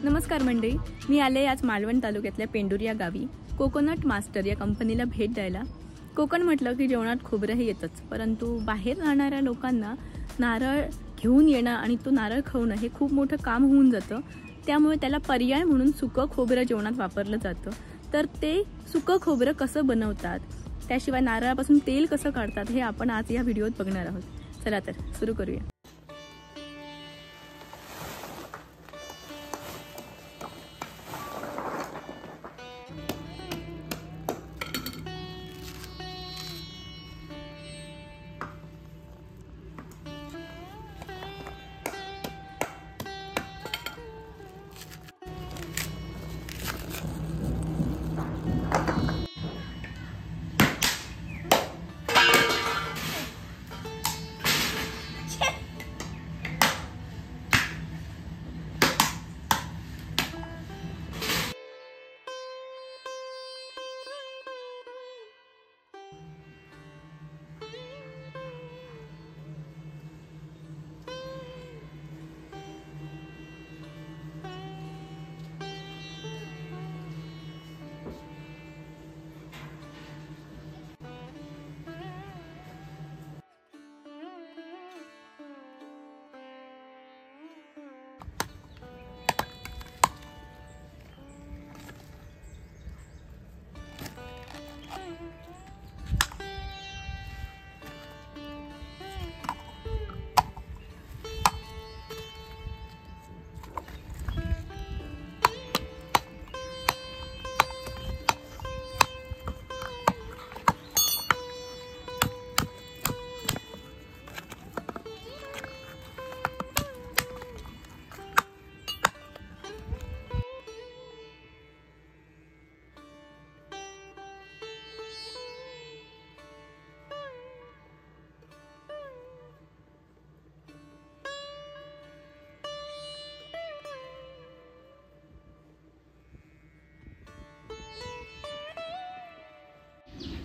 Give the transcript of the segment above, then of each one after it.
नमस्कार मंडळी, मी आले आज मालवण तालुक्यातल्या पेंडूर या गावी कोकोनट मास्टर या कंपनीला भेट द्यायला। कोकण म्हटलं की जेवणात खोबरं हे येतच, परंतु बाहेर राहणाऱ्या लोकांना नारळ घेऊन येणं आणि तो नारळ खाणं हे खूप मोठं काम होऊन जातं। त्यामुळे त्याला पर्याय म्हणून सुकं खोबरं जेवणात वापरलं जातं। तर ते सुकं खोबरं कसं बनवतात, त्याशिवाय नारळापासून तेल कसं काढतात हे आपण आज या व्हिडिओत बघणार आहोत। चला तर सुरू करूया।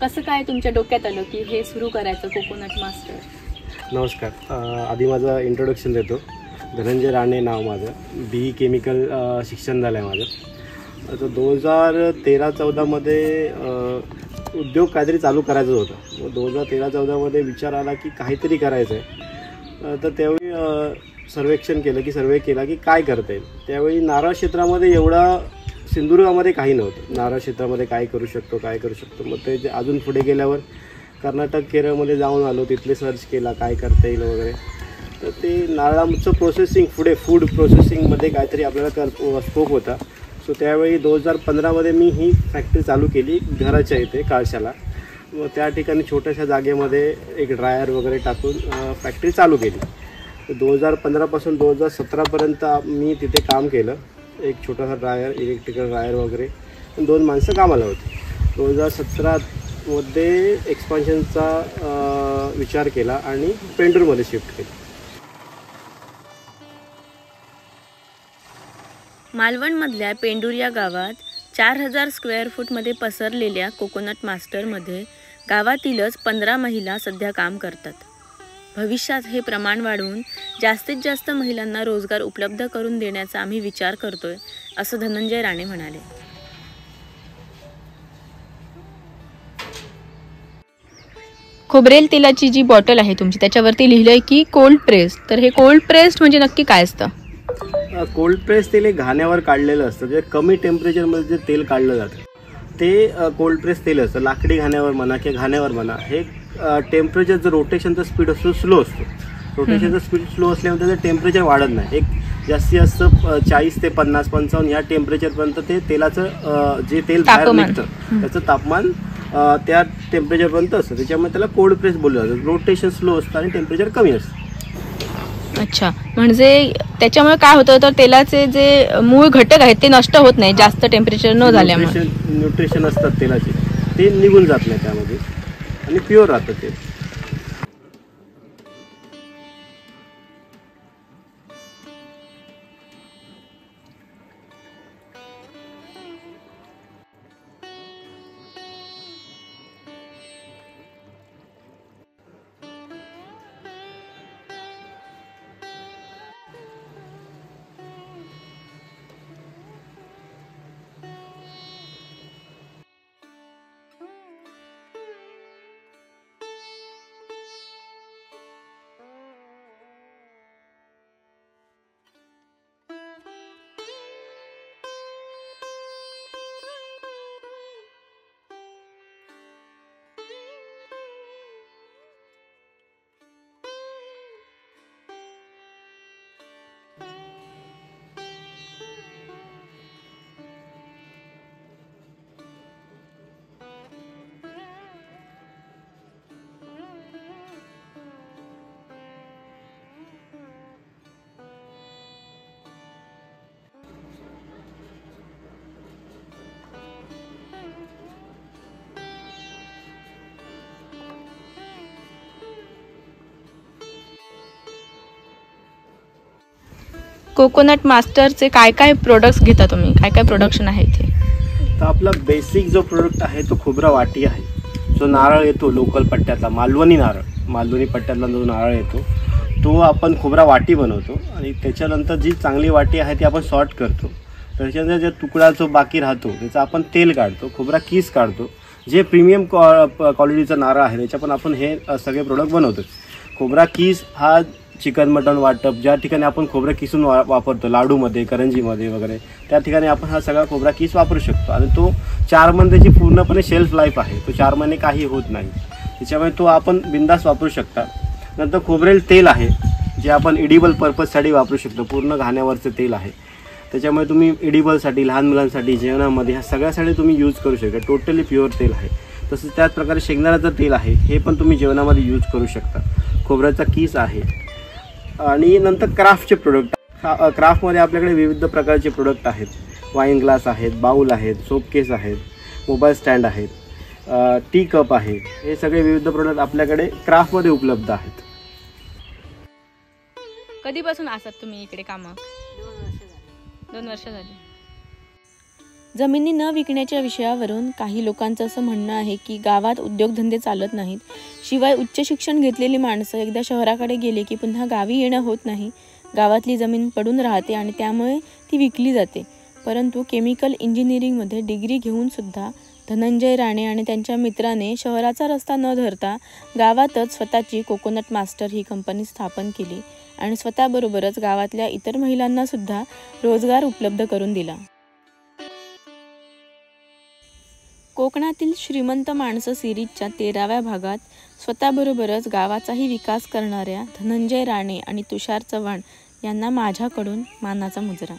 कसं काय तुमच्या डोक्यात आलं की हे सुरू करायचं कोकोनट मास्टर? नमस्कार, आधी माझं इंट्रोडक्शन देतो। धनंजय राणे नाव माझं, BE केमिकल शिक्षण झालं आहे माझं। आता 2013-14मध्ये उद्योग काहीतरी चालू करायचं होतं। मग 2013-14मध्ये विचार आला की काहीतरी करायचं आहे। तर त्यावेळी सर्वेक्षण केलं की काय करता येईल। त्यावेळी नारळ क्षेत्रामध्ये एवढा सिंधुदुर्गामध्ये काही नव्हतं। नारळ क्षेत्रामध्ये काय करू शकतो। मग ते अजून पुढे गेल्यावर कर्नाटक केरळमध्ये जाऊन आलो, तिथले सर्च केला काय करता येईल वगैरे। तर ते नारळाचं प्रोसेसिंग फूड प्रोसेसिंगमध्ये काहीतरी आपल्याला स्कोप होता। सो त्यावेळी 2015मध्ये मी ही फॅक्टरी चालू केली घराच्या इथे काळशाला। मग त्या ठिकाणी छोट्याशा जागेमध्ये एक ड्रायर वगैरे टाकून फॅक्टरी चालू केली। 2015पासून 2017पर्यंत मी तिथे काम केलं। एक छोटासा ड्रायर, इलेक्ट्रिकल ड्रायर वगैरे, 2 माणसं कामाला होती। 2017मध्ये एक्सपान्शनचा विचार केला आणि पेंडूरमध्ये शिफ्ट केलं। मालवणमधल्या पेंडूर या गावात 4000 स्क्वेअर फूटमध्ये पसरलेल्या कोकोनट मास्टरमध्ये गावातीलच 15 महिला सध्या काम करतात। भविष्यात हे प्रमाण वाढवून जास्तीत जास्त महिलांना रोजगार उपलब्ध करून देण्याचा आम्ही विचार करतोय, असं धनंजय राणे म्हणाले। खोबरेल तेलाची जी बॉटल आहे तुमची, त्याच्यावरती लिहिलंय की कोल्ड प्रेस। तर हे कोल्ड प्रेस्ड म्हणजे नक्की काय असतं? कोल्ड प्रेस तेल हे घाण्यावर काढलेलं असतं। जे कमी टेम्परेचरमध्ये जे तेल काढलं जातं ते कोल्ड प्रेस तेल असतं। लाकडी घाण्यावर म्हणा किंवा घाण्यावर म्हणा, हे टेम्परेचरचं रोटेशनचा स्पीड असतो स्लो असतो। रोटेशनचा स्पीड स्लो असल्यामुळे त्याचं टेम्परेचर वाढत नाही। एक जास्तीत जास्त 40 ते 50-55 या टेम्परेचरपर्यंत ते तेलाचं जे तेल बाहेर निघतं त्याचं तापमान त्या टेम्परेचरपर्यंत असतं। त्याच्यामुळे त्याला कोल्ड प्रेस बोललं जातं। रोटेशन स्लो असतं आणि टेम्परेचर कमी असतं। अच्छा, म्हणजे त्याच्यामुळे काय होतं तर तेलाचे जे मूळ घटक आहेत ते नष्ट होत नाही जास्त टेम्परेचर न झाल्यामुळे। न्यूट्रिशन असतात तेलाचे ते निघून जात नाही त्यामध्ये आणि प्युअर राहतं ते। कोकोनट मास्टरचे काय काय प्रोडक्ट्स घेता तुम्ही, काय काय प्रोडक्शन आहे इथे? तर आपला बेसिक जो प्रोडक्ट आहे तो खोबरा वाटी आहे. जो नारळ येतो लोकल पट्ट्यातला, मालवणी पट्ट्यातला जो नारळ येतो तो आपण खोबरा वाटी बनवतो आणि त्याच्यानंतर जी चांगली वाटी आहे ती आपण सॉर्ट करतो. त्याच्यानंतर जो तुकडा जो बाकी राहतो त्याचा आपण तेल काढतो, खोबरा कीस काढतो. जे प्रीमियम क्वालिटीचा नारळ आहे त्याच्या पण आपण हे सगळे प्रोडक्ट बनवतो. खोबरा कीस हा चिकन मटन वाटप ज्या ठिकाणी आपण खोबरा किसून वापरतो, लाडूमध्ये, करंजीमध्ये वगैरे, त्या ठिकाणी आपण हा सगळा खोबरा कीस वापरू शकतो. आणि तो 4 महिन्याची पूर्णपणे शेल्फ लाईफ आहे. तो 4 महिने काही होत नाही, त्याच्यामुळे तो आपण बिंदास वापरू शकता. नंतर खोबरेल तेल आहे जे आपण एडिबल पर्पजसाठी वापरू शकतो. पूर्ण घाण्यावरचं तेल आहे, त्याच्यामुळे तुम्ही एडिबलसाठी, लहान मुलांसाठी, जेवणामध्ये ह्या सगळ्यासाठी तुम्ही यूज करू शकता. टोटली प्युअर तेल आहे. तसंच त्याच प्रकारे शेंगदाण्याचं तेल आहे, हे पण तुम्ही जेवणामध्ये यूज करू शकता. खोबऱ्याचा कीस आहे. आणि नंतर क्राफ्टचे प्रोडक्ट. क्राफ्टमध्ये आपल्याकडे विविध प्रकारचे प्रोडक्ट आहेत. वाईन ग्लास आहेत, बाऊल आहेत, सोप केस आहेत, मोबाईल स्टँड आहेत, टी कप आहे. हे सगळे विविध प्रोडक्ट आपल्याकडे क्राफ्टमध्ये उपलब्ध आहेत. कधीपासून असतात तुम्ही इकडे कामं? 2 वर्ष झाली. जमिनी न विकण्याच्या विषयावरून काही लोकांचं असं म्हणणं आहे की गावात उद्योगधंदे चालत नाहीत. शिवाय उच्च शिक्षण घेतलेली माणसं एकदा शहराकडे गेले की पुन्हा गावी येणं होत नाही. गावातली जमीन पडून राहते आणि त्यामुळे ती विकली जाते. परंतु केमिकल इंजिनिअरिंगमध्ये डिग्री घेऊनसुद्धा धनंजय राणे आणि त्यांच्या मित्राने शहराचा रस्ता न धरता गावातच स्वतःची कोकोनट मास्टर ही कंपनी स्थापन केली आणि स्वतःबरोबरच गावातल्या इतर महिलांनासुद्धा रोजगार उपलब्ध करून दिला. कोकणातील श्रीमंत माणसं सिरीजच्या 13व्या भागात स्वतःबरोबरच गावाचाही विकास करणाऱ्या धनंजय राणे आणि तुषार चव्हाण यांना माझ्याकडून मानाचा मुजरा.